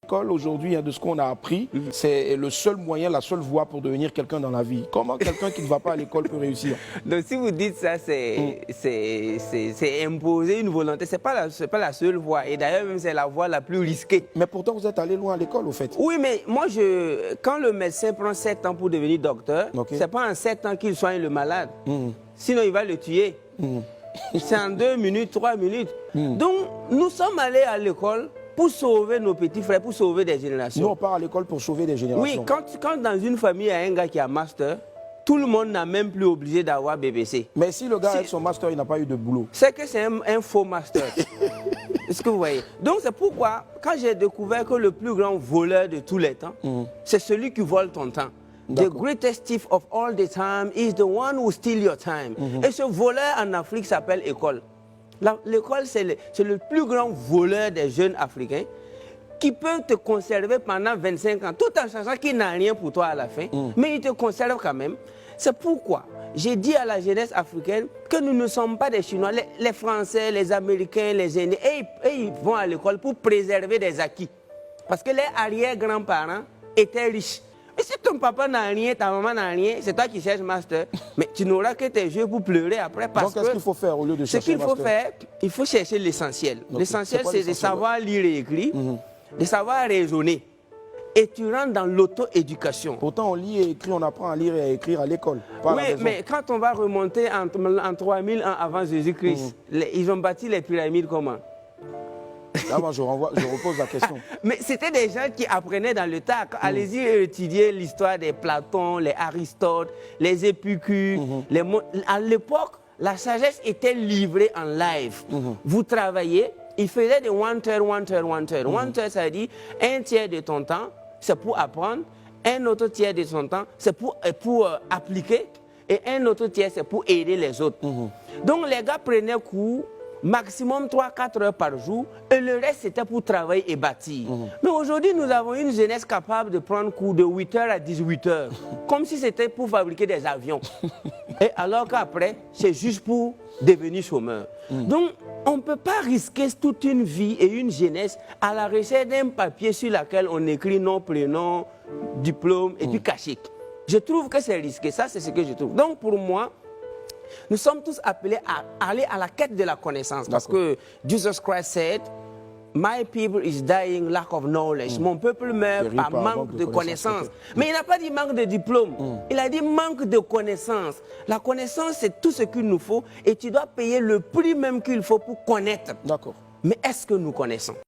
L'école aujourd'hui, de ce qu'on a appris, c'est le seul moyen, la seule voie pour devenir quelqu'un dans la vie. Comment quelqu'un qui ne va pas à l'école peut réussir? Donc si vous dites ça, c'est imposer une volonté. C'est pas la seule voie. Et d'ailleurs, même c'est la voie la plus risquée. Mais pourtant, vous êtes allé loin à l'école, au fait. Oui, mais moi, quand le médecin prend 7 ans pour devenir docteur, c'est pas en 7 ans qu'il soigne le malade. Sinon, il va le tuer. C'est en 2 minutes, 3 minutes. Donc, nous sommes allés à l'école pour sauver nos petits frères, pour sauver des générations. Nous, on part à l'école pour sauver des générations. Oui, quand dans une famille, il y a un gars qui a master, tout le monde n'a même plus obligé d'avoir BBC. Mais si le gars a son master, il n'a pas eu de boulot. C'est que c'est un faux master. Est-ce que vous voyez? Donc, c'est pourquoi, quand j'ai découvert que le plus grand voleur de tous les temps, c'est celui qui vole ton temps. The greatest thief of all the time is the one who steals your time. Et ce voleur en Afrique s'appelle école. L'école, c'est le plus grand voleur des jeunes Africains qui peut te conserver pendant 25 ans, tout en sachant qu'il n'a rien pour toi à la fin, mais il te conserve quand même. C'est pourquoi j'ai dit à la jeunesse africaine que nous ne sommes pas des Chinois. Les Français, les Américains, les Indiens, et ils vont à l'école pour préserver des acquis. Parce que les arrière-grands-parents étaient riches. Mais si ton papa n'a rien, ta maman n'a rien, c'est toi qui cherches master, mais tu n'auras que tes yeux pour pleurer après. Parce Donc, qu'est-ce qu'il faut faire au lieu de chercher ce qu'il faut faire, il faut chercher l'essentiel. L'essentiel, c'est de savoir lire et écrire, de savoir raisonner. Et tu rentres dans l'auto-éducation. Pourtant, on lit et écrit, on apprend à lire et à écrire à l'école. Oui, mais quand on va remonter en 3000 ans avant Jésus-Christ, ils ont bâti les pyramides comment? Là, moi, je repose la question. Mais c'était des gens qui apprenaient dans le tas. Allez-y étudier l'histoire des Platon, les Aristote, les Épicures. À l'époque, la sagesse était livrée en live. Vous travaillez, ils faisaient des one-third, one-third, one-third. One-third, ça dit un tiers de ton temps, c'est pour apprendre. Un autre tiers de son temps, c'est pour appliquer. Et un autre tiers, c'est pour aider les autres. Donc, les gars prenaient cours maximum 3-4 heures par jour, et le reste c'était pour travailler et bâtir. Mais aujourd'hui, nous avons une jeunesse capable de prendre cours de 8h à 18h, comme si c'était pour fabriquer des avions. Et alors qu'après, c'est juste pour devenir chômeur. Donc, on ne peut pas risquer toute une vie et une jeunesse à la recherche d'un papier sur lequel on écrit nom, prénom, diplôme et puis cachet. Je trouve que c'est risqué, ça c'est ce que je trouve. Donc pour moi, nous sommes tous appelés à aller à la quête de la connaissance. Parce que Jesus Christ said, my people is dying lack of knowledge. Mon peuple meurt par manque de connaissance. Mais il n'a pas dit manque de diplôme. Il a dit manque de connaissance. La connaissance, c'est tout ce qu'il nous faut et tu dois payer le prix même qu'il faut pour connaître. D'accord. Mais est-ce que nous connaissons?